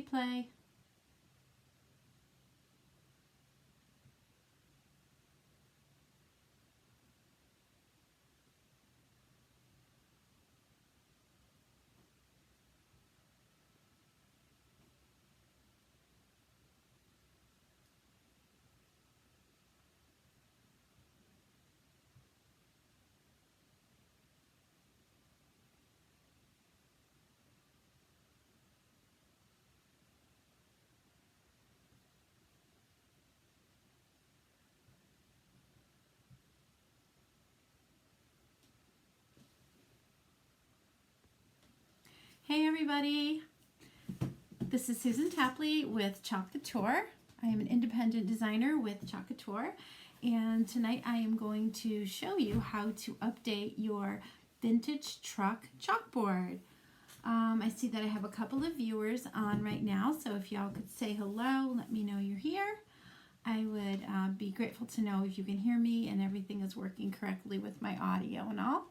replay. Hey everybody, this is Susan Tapley with Couture. I am an independent designer with Couture, and tonight I am going to show you how to update your vintage truck chalkboard. I see that I have a couple of viewers on right now, so if y'all could say hello, let me know you're here. I would be grateful to know if you can hear me and everything is working correctly with my audio and all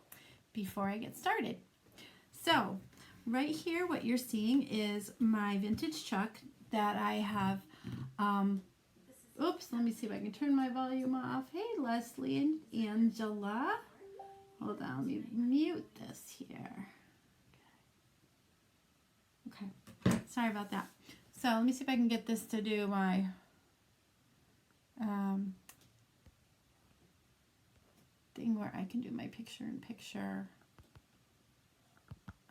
before I get started. So, right here, what you're seeing is my vintage truck that I have, oops, let me see if I can turn my volume off. Hey, Leslie and Angela. Hold on, let me mute this here. Okay, sorry about that. So let me see if I can get this to do my, thing where I can do my picture-in-picture.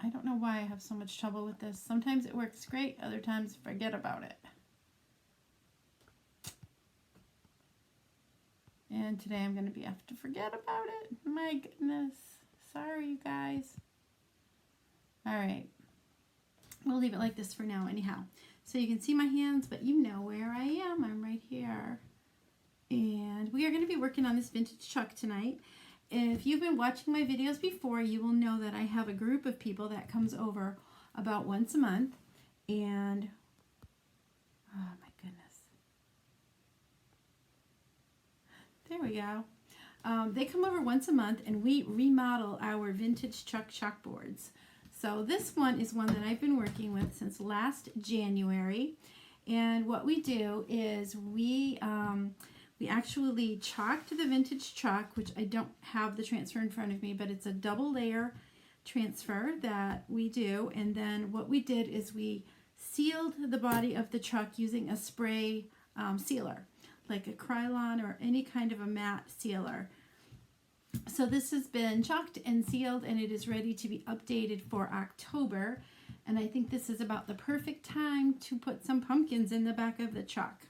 I don't know why I have so much trouble with this. Sometimes it works great, other times forget about it. And today I'm going to have to forget about it. My goodness. Sorry, you guys. All right. We'll leave it like this for now anyhow. So you can see my hands, but you know where I am. I'm right here. And we are going to be working on this vintage truck tonight. If you've been watching my videos before, you will know that I have a group of people that comes over about once a month. And, oh my goodness. There we go. They come over once a month and we remodel our vintage truck chalkboards. So this one is one that I've been working with since last January. And what we do is we actually chalked the vintage truck, which I don't have the transfer in front of me, but it's a double layer transfer that we do. And then what we did is we sealed the body of the truck using a spray sealer, like a Krylon or any kind of a matte sealer. So this has been chalked and sealed, and it is ready to be updated for October. And I think this is about the perfect time to put some pumpkins in the back of the truck.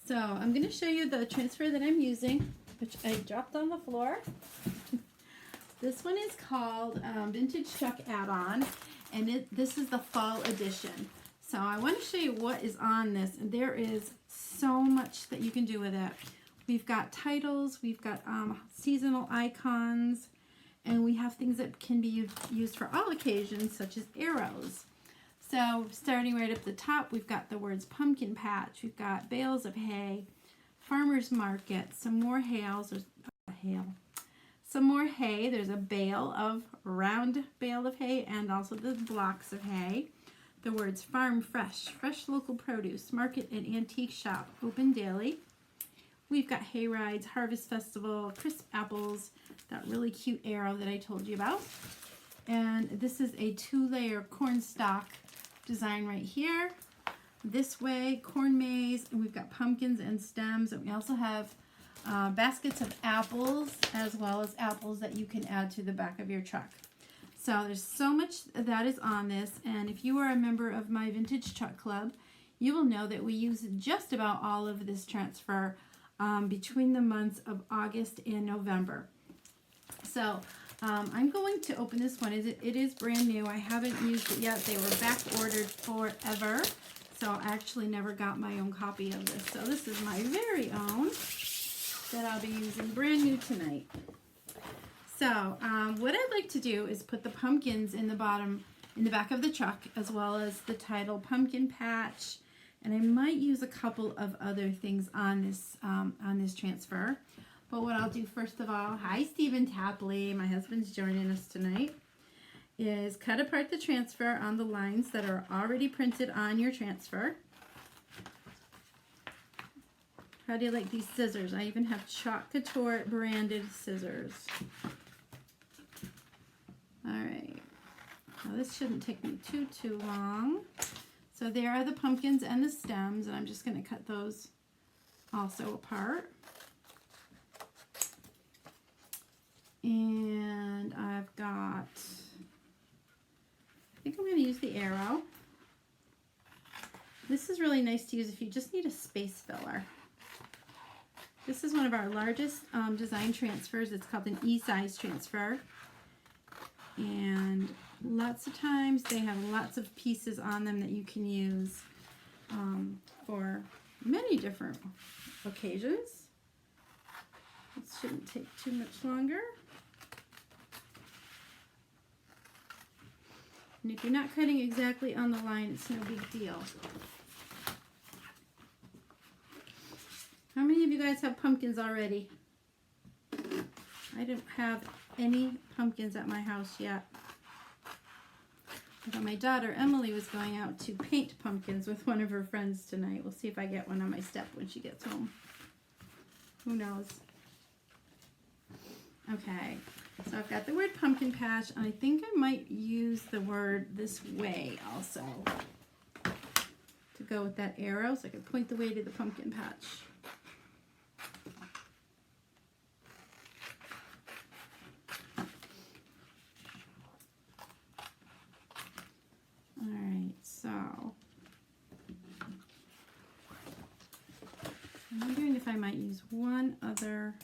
So I'm going to show you the transfer that I'm using, which I dropped on the floor. This one is called Vintage Truck Add-on, and this is the fall edition. So I want to show you what is on this, and there is so much that you can do with it. We've got titles, we've got seasonal icons, and we have things that can be used for all occasions, such as arrows. So starting right up the top, we've got the words pumpkin patch, we've got bales of hay, farmer's market, some more some more hay. There's a round bale of hay, and also the blocks of hay. The words farm fresh, fresh local produce, market and antique shop, open daily. We've got hay rides, harvest festival, crisp apples, that really cute arrow that I told you about. And this is a 2-layer corn stalk design right here. This way, corn maze, and we've got pumpkins and stems, and we also have baskets of apples, as well as apples that you can add to the back of your truck. So there's so much that is on this, and if you are a member of my Vintage Truck Club, you will know that we use just about all of this transfer between the months of August and November. So I'm going to open this one. It is brand new. I haven't used it yet. They were back ordered forever, so I actually never got my own copy of this. So this is my very own that I'll be using brand new tonight. So what I'd like to do is put the pumpkins in the back of the truck, as well as the title Pumpkin Patch, and I might use a couple of other things on this transfer. But what I'll do first of all, hi Stephen Tapley, my husband's joining us tonight, is cut apart the transfer on the lines that are already printed on your transfer. How do you like these scissors? I even have Couture branded scissors. All right. Now this shouldn't take me too long. So there are the pumpkins and the stems, and I'm just going to cut those also apart. And I've got, I think I'm going to use the arrow. This is really nice to use if you just need a space filler. This is one of our largest design transfers. It's called an E-size transfer. And lots of times they have lots of pieces on them that you can use for many different occasions. This shouldn't take too much longer. And if you're not cutting exactly on the line, it's no big deal. How many of you guys have pumpkins already? I don't have any pumpkins at my house yet. But my daughter Emily was going out to paint pumpkins with one of her friends tonight. We'll see if I get one on my step when she gets home. Who knows? Okay, so I've got the word pumpkin patch, and I think I might use the word this way also to go with that arrow, so I can point the way to the pumpkin patch. Alright, so I'm wondering if I might use one other.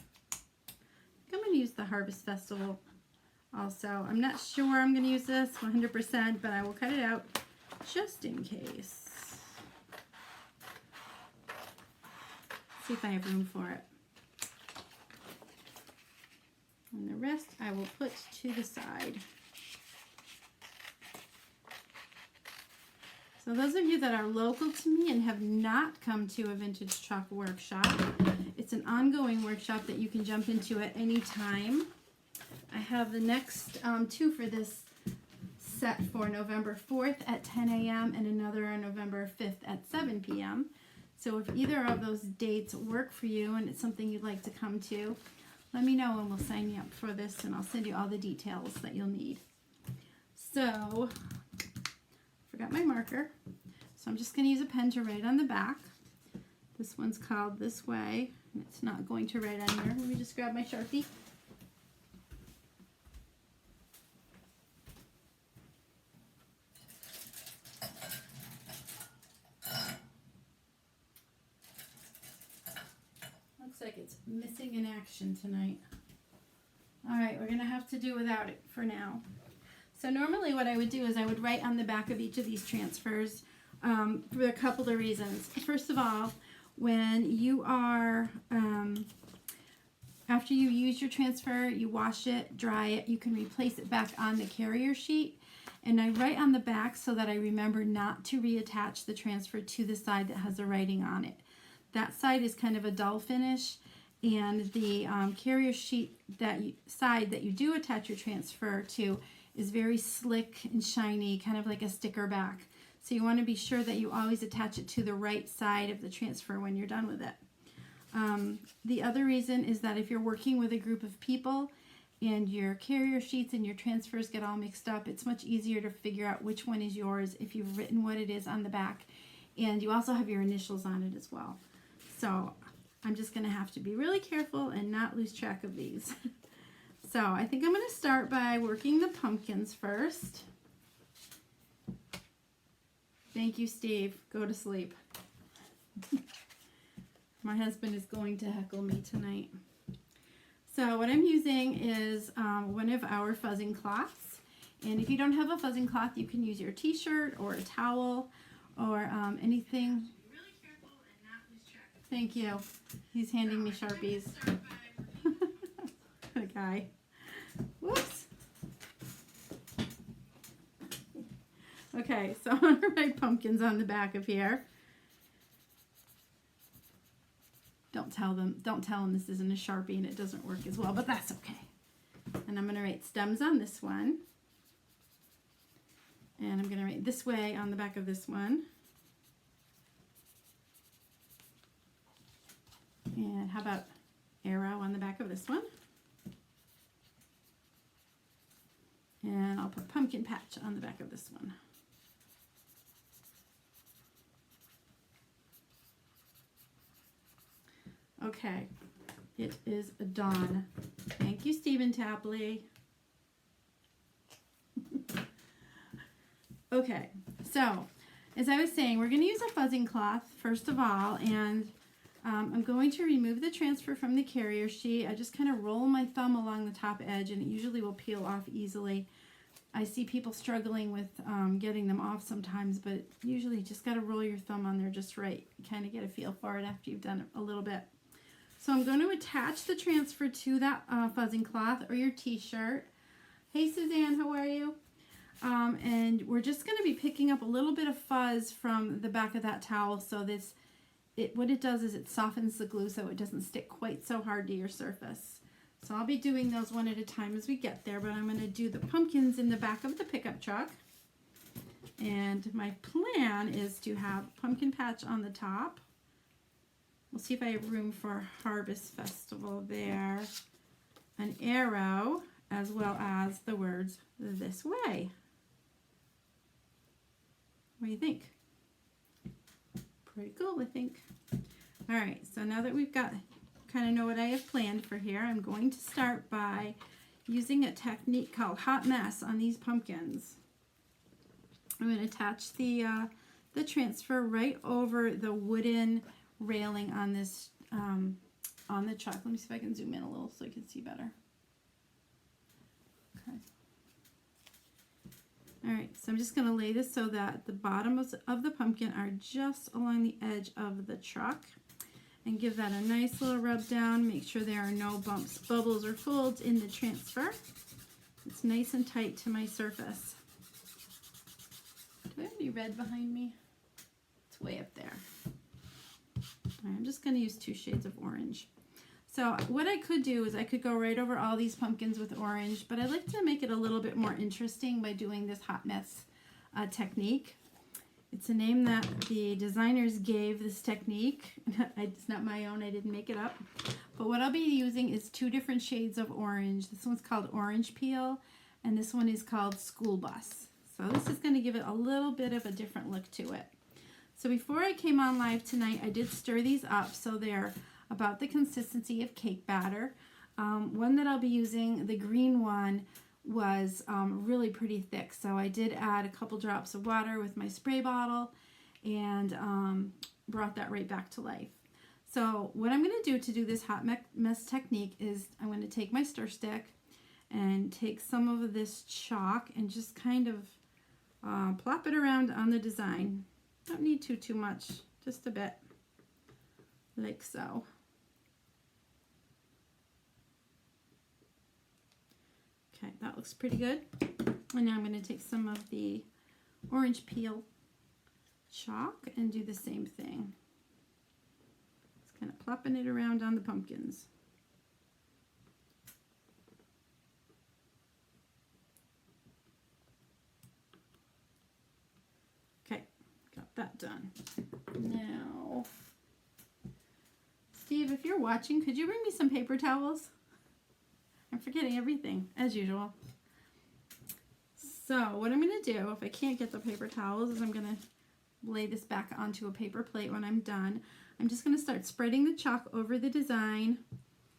I'm going to use the Harvest Festival also. I'm not sure I'm going to use this 100%, but I will cut it out just in case. See if I have room for it. And the rest I will put to the side. So those of you that are local to me and have not come to a vintage chalk workshop, it's an ongoing workshop that you can jump into at any time. I have the next two for this set for November 4th at 10 a.m. and another on November 5th at 7 p.m. So if either of those dates work for you and it's something you'd like to come to, let me know and we'll sign you up for this, and I'll send you all the details that you'll need. So, forgot my marker. So I'm just going to use a pen to write on the back. This one's called This Way. It's not going to write on here. Let me just grab my Sharpie. Looks like it's missing in action tonight. Alright, we're going to have to do without it for now. So normally what I would do is I would write on the back of each of these transfers for a couple of reasons. First of all, when you are, after you use your transfer, you wash it, dry it, you can replace it back on the carrier sheet. And I write on the back so that I remember not to reattach the transfer to the side that has the writing on it. That side is kind of a dull finish, and the carrier sheet side that you do attach your transfer to is very slick and shiny, kind of like a sticker back. So you want to be sure that you always attach it to the right side of the transfer when you're done with it. The other reason is that if you're working with a group of people and your carrier sheets and your transfers get all mixed up, it's much easier to figure out which one is yours if you've written what it is on the back. And you also have your initials on it as well. So I'm just going to have to be really careful and not lose track of these. So I think I'm going to start by working the pumpkins first. Thank you, Steve. Go to sleep. My husband is going to heckle me tonight. So what I'm using is one of our fuzzing cloths. And if you don't have a fuzzing cloth, you can use your t-shirt or a towel or anything. Really careful and not lose track. Thank you. He's handing me Sharpies. The guy. Whoops. Okay, so I'm going to write pumpkins on the back of here. Don't tell them this isn't a Sharpie and it doesn't work as well, but that's okay. And I'm going to write stems on this one. And I'm going to write this way on the back of this one. And how about arrow on the back of this one? And I'll put pumpkin patch on the back of this one. Okay, it is done. Thank you, Stephen Tapley. Okay, so as I was saying, we're going to use a fuzzing cloth first of all, and I'm going to remove the transfer from the carrier sheet. I just kind of roll my thumb along the top edge, and it usually will peel off easily. I see people struggling with getting them off sometimes, but usually you just got to roll your thumb on there just right. You kind of get a feel for it after you've done it a little bit. So I'm going to attach the transfer to that fuzzing cloth or your t-shirt. Hey Suzanne, how are you? And we're just going to be picking up a little bit of fuzz from the back of that towel, so what it does is it softens the glue so it doesn't stick quite so hard to your surface. So I'll be doing those one at a time as we get there, but I'm going to do the pumpkins in the back of the pickup truck. And my plan is to have pumpkin patch on the top. We'll see if I have room for Harvest Festival there. An arrow, as well as the words, this way. What do you think? Pretty cool, I think. All right, so now that we've got, kind of know what I have planned for here, I'm going to start by using a technique called hot mess on these pumpkins. I'm going to attach the transfer right over the wooden railing on this on the truck. Let me see if I can zoom in a little so I can see better. Okay. All right, so I'm just going to lay this so that the bottoms of the pumpkin are just along the edge of the truck, and give that a nice little rub down. Make sure there are no bumps, bubbles, or folds in the transfer. It's nice and tight to my surface. Do I have any red behind me? It's way up there. All right, I'm just going to use 2 shades of orange. So what I could do is I could go right over all these pumpkins with orange, but I'd like to make it a little bit more interesting by doing this hot mess technique. It's a name that the designers gave this technique. It's not my own, I didn't make it up. But what I'll be using is 2 different shades of orange. This one's called Orange Peel, and this one is called School Bus. So this is going to give it a little bit of a different look to it. So before I came on live tonight, I did stir these up so they're about the consistency of cake batter. One that I'll be using, the green one, was really pretty thick, so I did add a couple drops of water with my spray bottle and brought that right back to life. So what I'm going to do this hot mess technique is I'm going to take my stir stick and take some of this chalk and just kind of plop it around on the design. Don't need too much, just a bit, like so. Okay, that looks pretty good. And now I'm going to take some of the orange peel chalk and do the same thing. Just kind of plopping it around on the pumpkins. Okay, got that done. Now, Steve, if you're watching, could you bring me some paper towels? I'm forgetting everything, as usual. So what I'm going to do, if I can't get the paper towels, is I'm going to lay this back onto a paper plate when I'm done. I'm just going to start spreading the chalk over the design,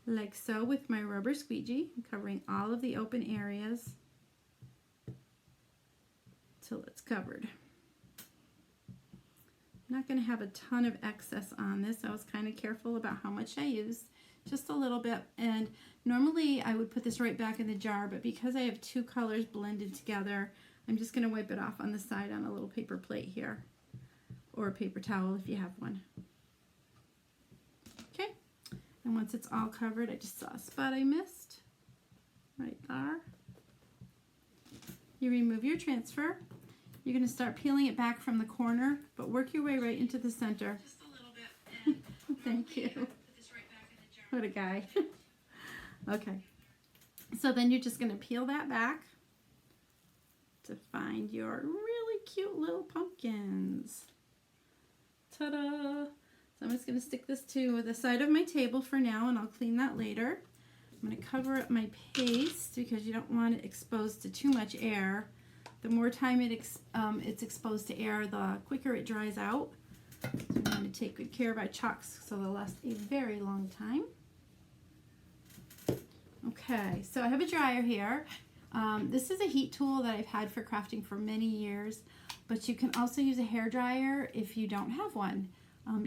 like so, with my rubber squeegee, covering all of the open areas till it's covered. I'm not going to have a ton of excess on this. I was kind of careful about how much I use. Just a little bit, and normally I would put this right back in the jar, but because I have 2 colors blended together, I'm just going to wipe it off on the side on a little paper plate here, or a paper towel if you have one. Okay, and once it's all covered, I just saw a spot I missed right there. You remove your transfer. You're going to start peeling it back from the corner, but work your way right into the center. Just a little bit. And thank you. What a guy. Okay. So then you're just going to peel that back. to find your really cute little pumpkins. Ta-da! So I'm just going to stick this to the side of my table for now, and I'll clean that later. I'm going to cover up my paste because you don't want it exposed to too much air. The more time it's exposed to air, the quicker it dries out. So I'm going to take good care of my chalks so they'll last a very long time. Okay, so I have a dryer here. This is a heat tool that I've had for crafting for many years, but you can also use a hair dryer if you don't have one.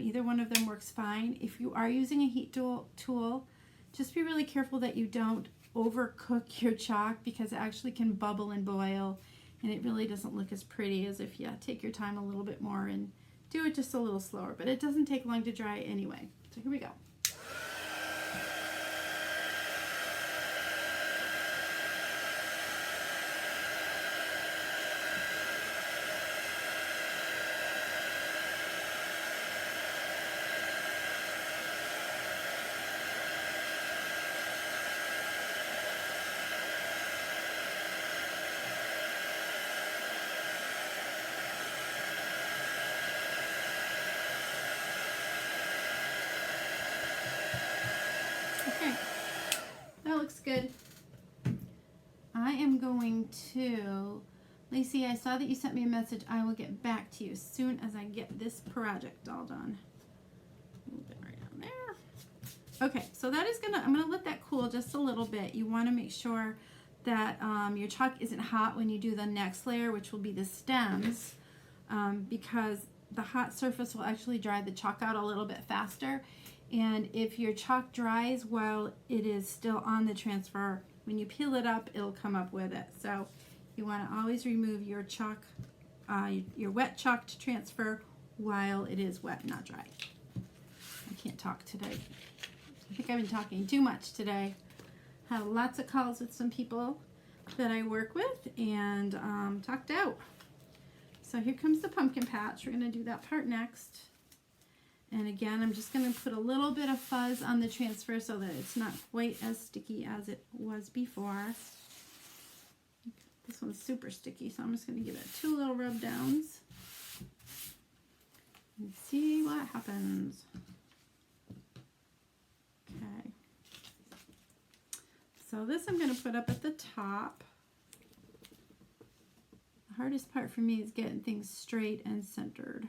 Either one of them works fine. If you are using a heat tool, just be really careful that you don't overcook your chalk because it actually can bubble and boil, and it really doesn't look as pretty as if you take your time a little bit more and do it just a little slower. But it doesn't take long to dry anyway. So here we go. Okay, that looks good. I am going to, Lacey, I saw that you sent me a message. I will get back to you as soon as I get this project all done. Move it right down there. Okay, so that is I'm gonna let that cool just a little bit. You wanna make sure that your chalk isn't hot when you do the next layer, which will be the stems, because the hot surface will actually dry the chalk out a little bit faster. And if your chalk dries while it is still on the transfer, when you peel it up, it'll come up with it. So you want to always remove your chalk, your wet chalk to transfer while it is wet, not dry. I can't talk today. I think I've been talking too much today. Had lots of calls with some people that I work with and talked out. So here comes the pumpkin patch. We're going to do that part next. And again, I'm just going to put a little bit of fuzz on the transfer so that it's not quite as sticky as it was before. This one's super sticky, so I'm just going to give it 2 little rub downs and see what happens. Okay. So this I'm going to put up at the top. The hardest part for me is getting things straight and centered.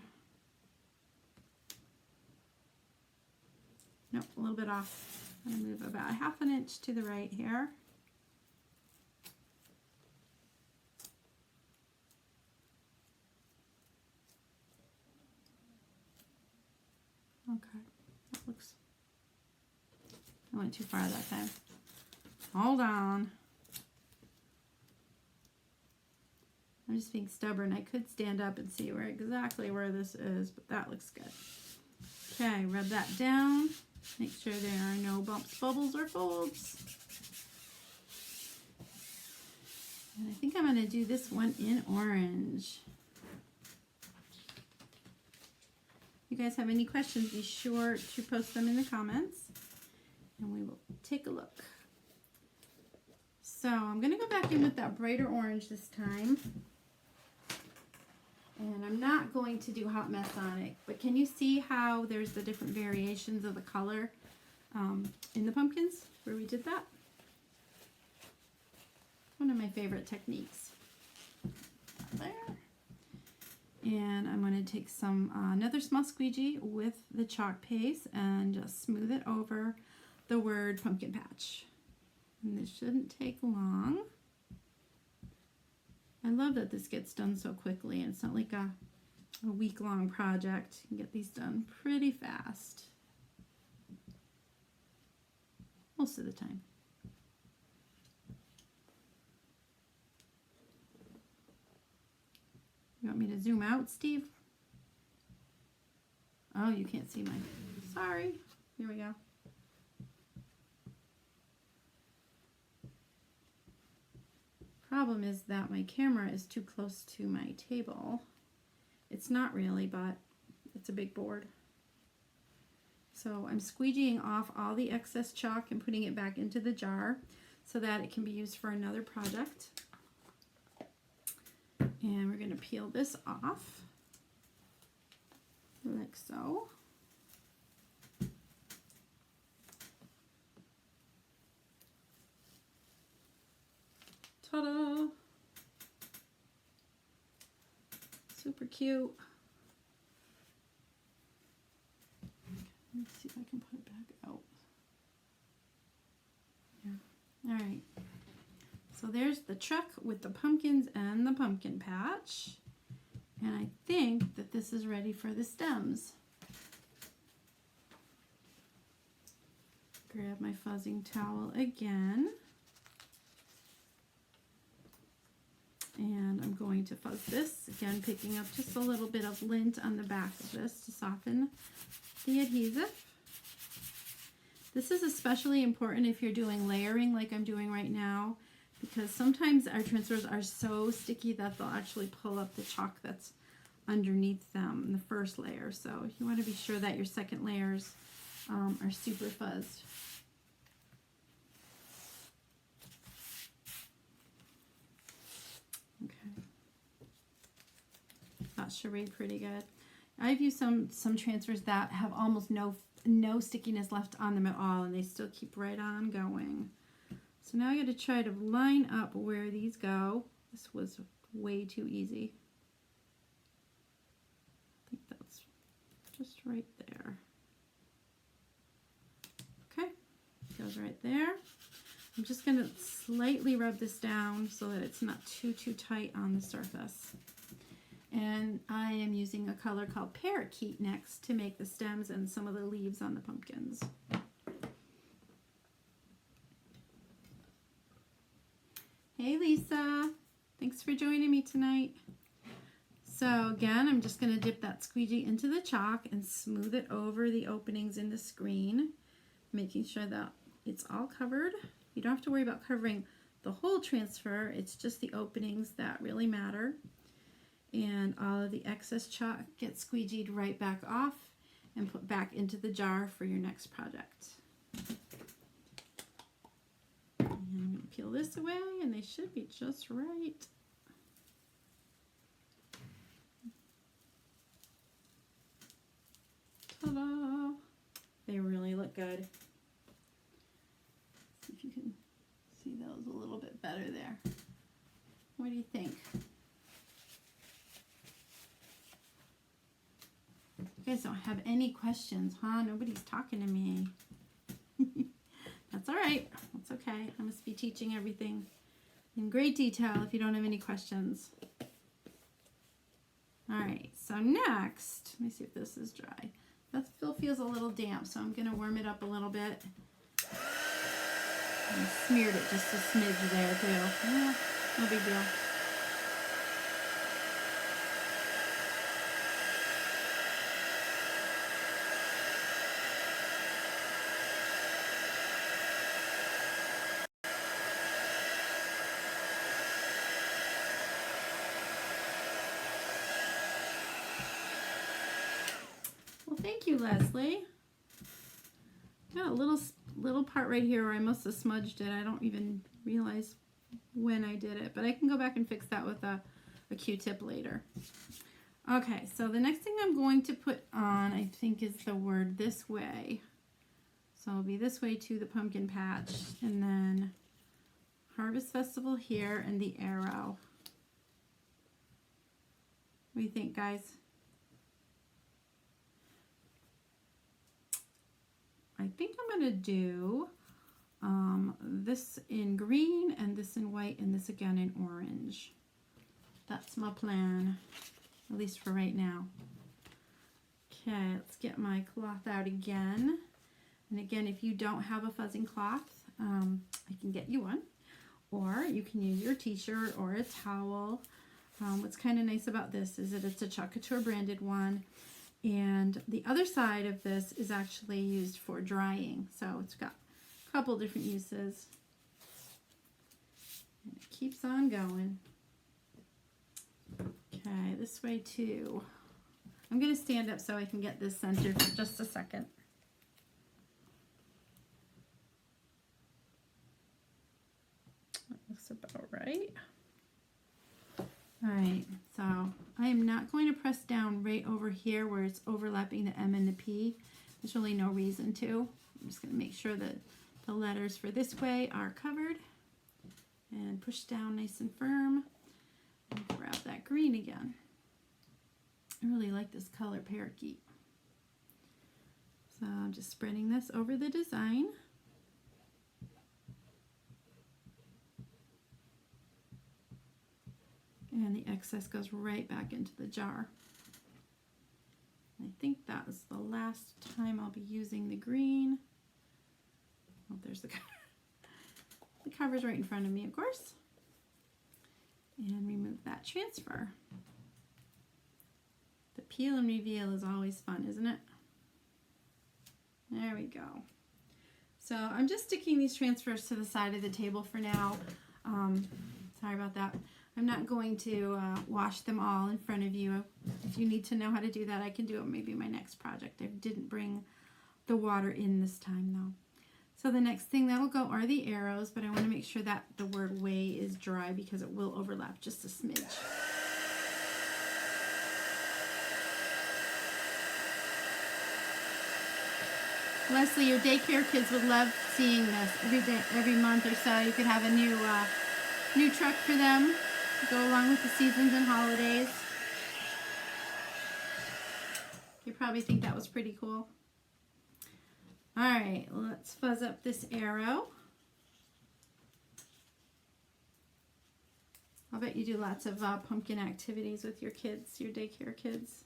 Nope, a little bit off. I'm going to move about 1/2 inch to the right here. Okay, that looks, I went too far that time. Hold on. I'm just being stubborn. I could stand up and see exactly where this is, but that looks good. Okay, rub that down. Make sure there are no bumps, bubbles, or folds. And I think I'm going to do this one in orange. If you guys have any questions, be sure to post them in the comments, and we will take a look. So I'm going to go back in with that brighter orange this time. And I'm not going to do Hot Mess on it, but can you see how there's the different variations of the color in the pumpkins where we did that? One of my favorite techniques. There. And I'm going to take some another small squeegee with the chalk paste and just smooth it over the word pumpkin patch. And this shouldn't take long. I love that this gets done so quickly, and it's not like a week-long project. You can get these done pretty fast. Most of the time. You want me to zoom out, Steve? Oh, you can't see mine. Sorry. Here we go. Problem is that my camera is too close to my table. It's not really, but it's a big board. So I'm squeegeeing off all the excess chalk and putting it back into the jar so that it can be used for another project. And we're going to peel this off like so. Ta-da! Super cute. Let's see if I can put it back out. Yeah. All right. So there's the truck with the pumpkins and the pumpkin patch. And I think that this is ready for the stems. Grab my fuzzing towel again. And I'm going to fuzz this, again picking up just a little bit of lint on the back of this to soften the adhesive. This is especially important if you're doing layering like I'm doing right now, because sometimes our transfers are so sticky that they'll actually pull up the chalk that's underneath them in the first layer. So you want to be sure that your second layers are super fuzzed. Okay. That charade pretty good. I've used some transfers that have almost no stickiness left on them at all, and they still keep right on going. So now I got to try to line up where these go. This was way too easy. I think that's just right there. Okay, goes right there. I'm just going to slightly rub this down so that it's not too tight on the surface. And I am using a color called Parakeet next to make the stems and some of the leaves on the pumpkins. Hey Lisa, thanks for joining me tonight. So again, I'm just going to dip that squeegee into the chalk and smooth it over the openings in the screen, making sure that it's all covered. You don't have to worry about covering the whole transfer, it's just the openings that really matter. And all of the excess chalk gets squeegeed right back off and put back into the jar for your next project. And I'm going to peel this away, and they should be just right. Ta-da! They really look good. See if you can see those a little bit better there. What do you think? You guys don't have any questions, huh? Nobody's talking to me. That's all right. That's okay. I must be teaching everything in great detail if you don't have any questions. All right, so next, let me see if this is dry. That still feels a little damp, so I'm going to warm it up a little bit. I smeared it just a smidge there, too. Yeah, no big deal. Thank you, Leslie. Got a little part right here where I must have smudged it. I don't even realize when I did it, but I can go back and fix that with a Q-tip later. Okay, so the next thing I'm going to put on, I think, is the word "this way." So it'll be this way to the pumpkin patch, and then Harvest Festival here and the arrow. What do you think, guys? I think I'm going to do this in green and this in white and this again in orange. That's my plan, at least for right now. Okay, let's get my cloth out again. And again, if you don't have a fuzzing cloth, I can get you one. Or you can use your t-shirt or a towel. What's kind of nice about this is that it's a Couture branded one. And the other side of this is actually used for drying. So it's got a couple different uses. And it keeps on going. Okay, this way too. I'm going to stand up so I can get this centered for just a second. That looks about right. All right, So I am not going to press down right over here where it's overlapping the M and the P. There's really no reason to. I'm just going to make sure that the letters for this way are covered. And push down nice and firm. And grab that green again. I really like this color, parakeet. So I'm just spreading this over the design. And the excess goes right back into the jar. I think that was the last time I'll be using the green. Oh, there's the cover. The cover's right in front of me, of course. And remove that transfer. The peel and reveal is always fun, isn't it? There we go. So I'm just sticking these transfers to the side of the table for now. Sorry about that. I'm not going to wash them all in front of you. If you need to know how to do that, I can do it maybe my next project. I didn't bring the water in this time though. So the next thing that will go are the arrows, but I want to make sure that the word way is dry because it will overlap just a smidge. Leslie, your daycare kids would love seeing this every day, every month or so. You could have a new truck for them to go along with the seasons and holidays. You probably think that was pretty cool. All right, let's fuzz up this arrow. I'll bet you do lots of pumpkin activities with your kids, your daycare kids,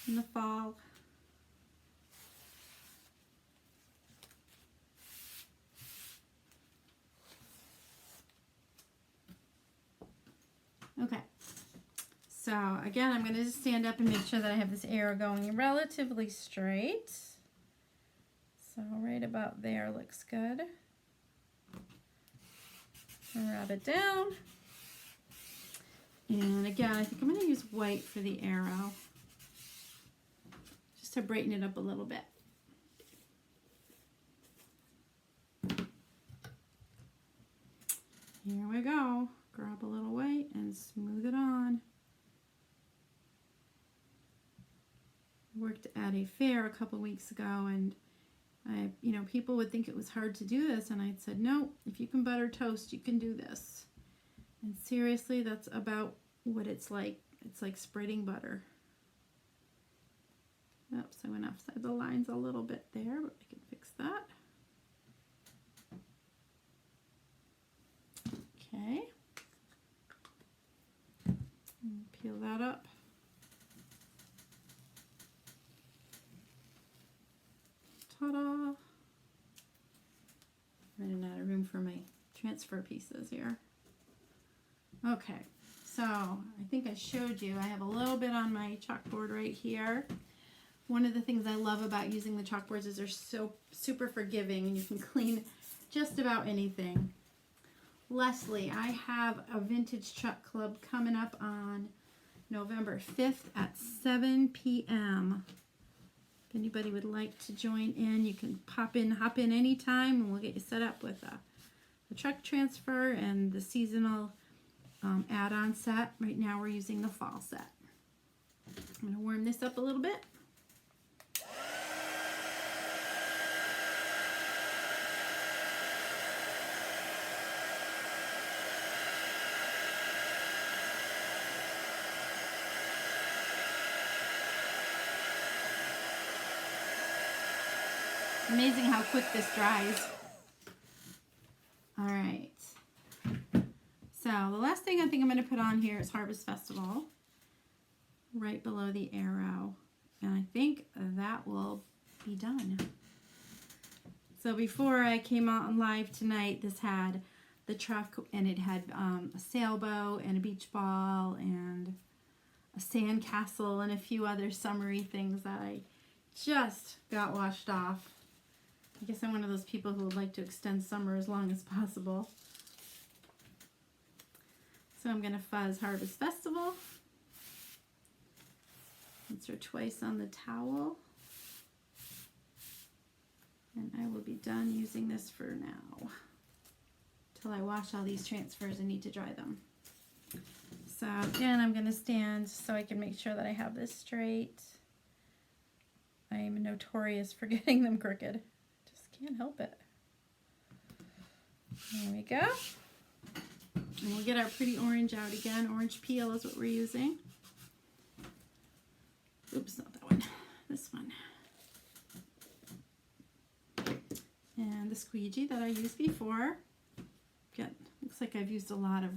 in the fall. Okay, so again, I'm going to just stand up and make sure that I have this arrow going relatively straight. So right about there looks good. Rub it down. And again, I think I'm going to use white for the arrow, just to brighten it up a little bit. Here we go. Grab a little white and smooth it on. I worked at a fair a couple weeks ago, and people would think it was hard to do this, and I said, no, if you can butter toast, you can do this. And seriously, that's about what it's like. It's like spreading butter. Oops, I went outside the lines a little bit there, but I can fix that. Okay. Peel that up. Ta-da! Running out of room for my transfer pieces here. Okay, so I think I showed you. I have a little bit on my chalkboard right here. One of the things I love about using the chalkboards is they're so super forgiving and you can clean just about anything. Leslie, I have a vintage chalk club coming up on November 5th at 7 p.m. If anybody would like to join in, you can hop in anytime, and we'll get you set up with the truck transfer and the seasonal add-on set. Right now we're using the fall set. I'm going to warm this up a little bit. Amazing how quick this dries. All right. So the last thing I think I'm going to put on here is Harvest Festival, right below the arrow. And I think that will be done. So before I came out on live tonight, this had the truck, and it had a sailboat and a beach ball and a sand castle and a few other summery things that I just got washed off. I guess I'm one of those people who would like to extend summer as long as possible. So I'm going to fuzz Harvest Festival. Rinse her twice on the towel. And I will be done using this for now, till I wash all these transfers and need to dry them. So again, I'm going to stand so I can make sure that I have this straight. I am notorious for getting them crooked. Just can't help it. There we go. And we'll get our pretty orange out again. Orange peel is what we're using. Oops, not that one. This one. And the squeegee that I used before. Looks like I've used a lot of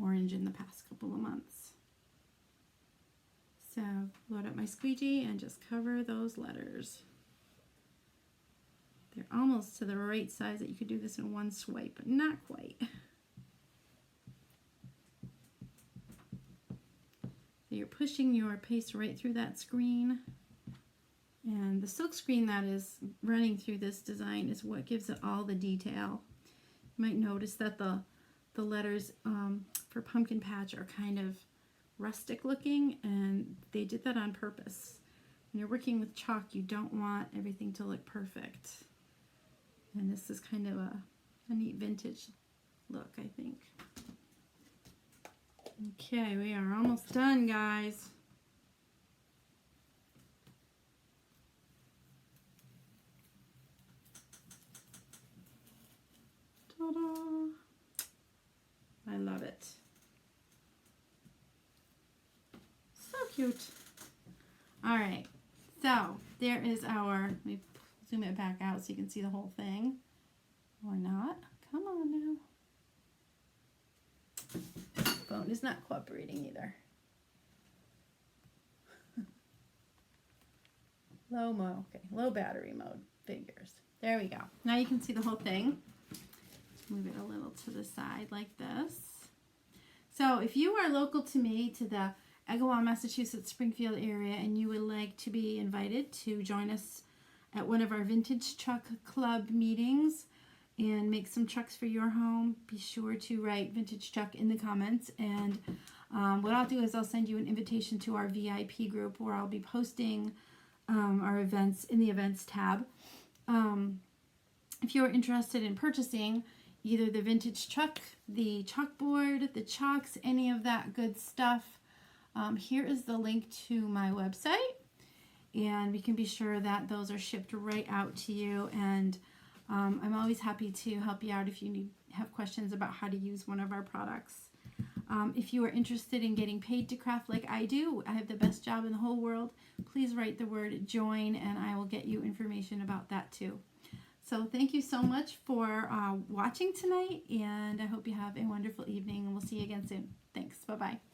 orange in the past couple of months. So load up my squeegee and just cover those letters. They're almost to the right size that you could do this in one swipe, but not quite. So you're pushing your paste right through that screen. And the silk screen that is running through this design is what gives it all the detail. You might notice that the letters for Pumpkin Patch are kind of rustic looking, and they did that on purpose. When you're working with chalk, you don't want everything to look perfect. And this is kind of a neat vintage look, I think. Okay, we are almost done, guys. Ta-da! I love it. So cute. All right, so there is our, let me zoom it back out so you can see the whole thing. Or not. Come on now. Phone is not cooperating either. Low mode, okay, low battery mode, figures. There we go. Now you can see the whole thing. Move it a little to the side like this. So if you are local to me, to the Agawam, Massachusetts, Springfield area, and you would like to be invited to join us at one of our Vintage Truck Club meetings and make some trucks for your home, be sure to write Vintage Truck in the comments. And what I'll do is I'll send you an invitation to our VIP group where I'll be posting our events in the events tab. If you're interested in purchasing either the vintage truck, the chalkboard, the chalks, any of that good stuff, here is the link to my website, and we can be sure that those are shipped right out to you. And I'm always happy to help you out if you have questions about how to use one of our products. If you are interested in getting paid to craft like I do, I have the best job in the whole world. Please write the word join and I will get you information about that too. So thank you so much for watching tonight, and I hope you have a wonderful evening, and we'll see you again soon. Thanks. Bye-bye.